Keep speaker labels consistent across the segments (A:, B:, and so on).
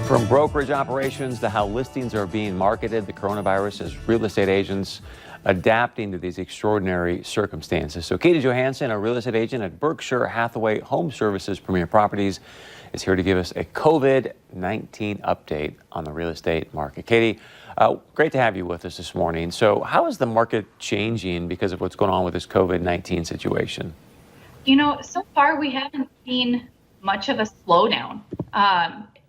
A: From brokerage operations to how listings are being marketed, the coronavirus is real estate agents adapting to these extraordinary circumstances. So Katie Johansson, a real estate agent at Berkshire Hathaway Home Services Premier Properties, is here to give us a COVID-19 update on the real estate market. Katie, great to have you with us this morning. So how is the market changing because of what's going on with this COVID-19 situation?
B: You know, so far we haven't seen much of a slowdown.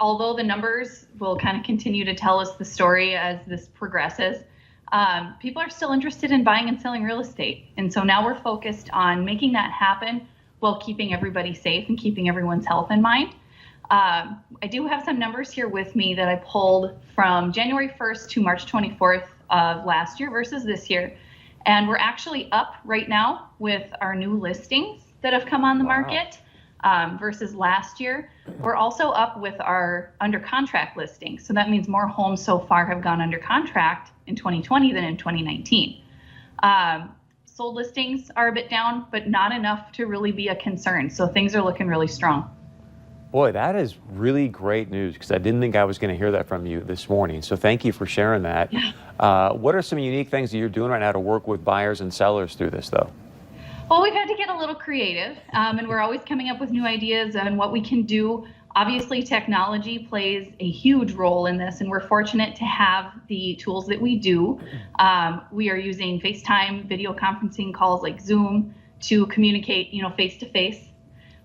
B: Although the numbers will kind of continue to tell us the story as this progresses, people are still interested in buying and selling real estate. And so now we're focused on making that happen while keeping everybody safe and keeping everyone's health in mind. I do have some numbers here with me that I pulled from January 1st to March 24th of last year versus this year. And we're actually up right now with our new listings that have come on the market. Versus last year. We're also up with our under contract listings. So that means more homes so far have gone under contract in 2020 than in 2019. Sold listings are a bit down, but not enough to really be a concern. So things are looking really strong.
A: Boy, that is really great news because I didn't think I was going to hear that from you this morning. So thank you for sharing that. Yeah. What are some unique things that you're doing right now to work with buyers and sellers through this, though?
B: Well, we've had to get a little creative, and we're always coming up with new ideas on what we can do. Obviously, technology plays a huge role in this, and we're fortunate to have the tools that we do. We are using FaceTime video conferencing calls like Zoom to communicate, face-to-face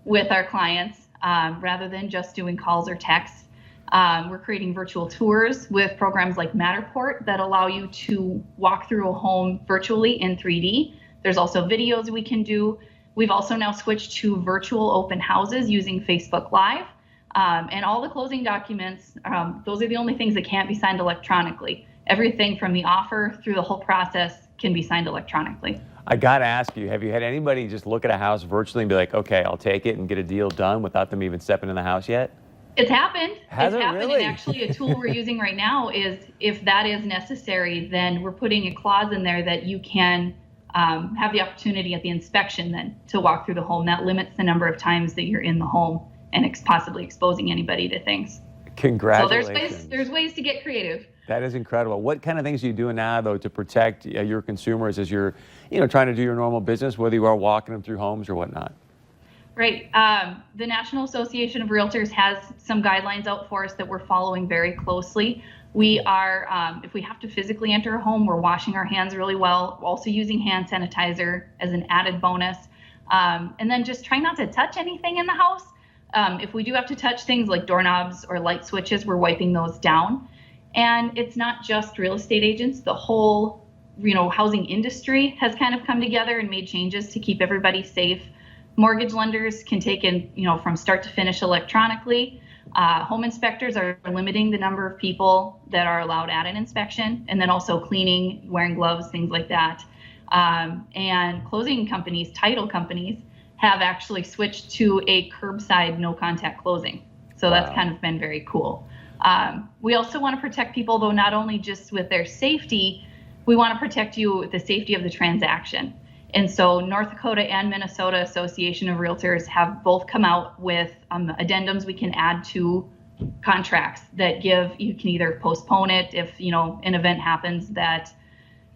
B: with our clients rather than just doing calls or texts. We're creating virtual tours with programs like Matterport that allow you to walk through a home virtually in 3D. There's also videos we can do. We've also now switched to virtual open houses using Facebook Live. And all the closing documents, those are the only things that can't be signed electronically. Everything from the offer through the whole process can be signed electronically.
A: I got to ask you, have you had anybody just look at a house virtually and be like, okay, I'll take it and get a deal done without them even stepping in the house yet?
B: It's happened.
A: Has
B: it's
A: it
B: happened.
A: really?
B: And actually a tool we're using right now is if that is necessary, then we're putting a clause in there that you can have the opportunity at the inspection then to walk through the home. That limits the number of times that you're in the home and possibly exposing anybody to things.
A: Congratulations.
B: So there's ways to get creative.
A: That is incredible. What kind of things are you doing now, though, to protect your consumers as you're, trying to do your normal business, whether you are walking them through homes or whatnot?
B: Right. The National Association of Realtors has some guidelines out for us that we're following very closely. We are, if we have to physically enter a home, we're washing our hands really well, also using hand sanitizer as an added bonus. And then just try not to touch anything in the house. If we do have to touch things like doorknobs or light switches, we're wiping those down. And it's not just real estate agents. The whole, housing industry has kind of come together and made changes to keep everybody safe. Mortgage lenders can take in, from start to finish electronically. Home inspectors are limiting the number of people that are allowed at an inspection, and then also cleaning, wearing gloves, things like that. And closing companies, title companies, have actually switched to a curbside no contact closing. So that's kind of been very cool. We also want to protect people, though, not only just with their safety, we want to protect you with the safety of the transaction. And so North Dakota and Minnesota Association of Realtors have both come out with addendums we can add to contracts that you can either postpone it if, an event happens that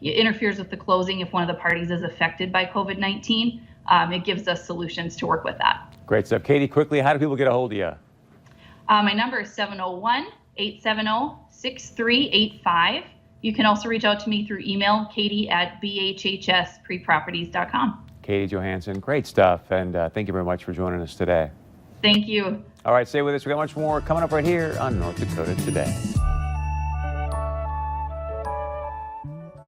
B: interferes with the closing if one of the parties is affected by COVID-19. It gives us solutions to work with that.
A: Great stuff. Katie, quickly, how do people get a hold of you?
B: My number is 701-870-6385. You can also reach out to me through email, katie@bhhspreproperties.com.
A: Katie Johansson, great stuff. And thank you very much for joining us today.
B: Thank you.
A: All right, stay with us. We got much more coming up right here on North Dakota Today.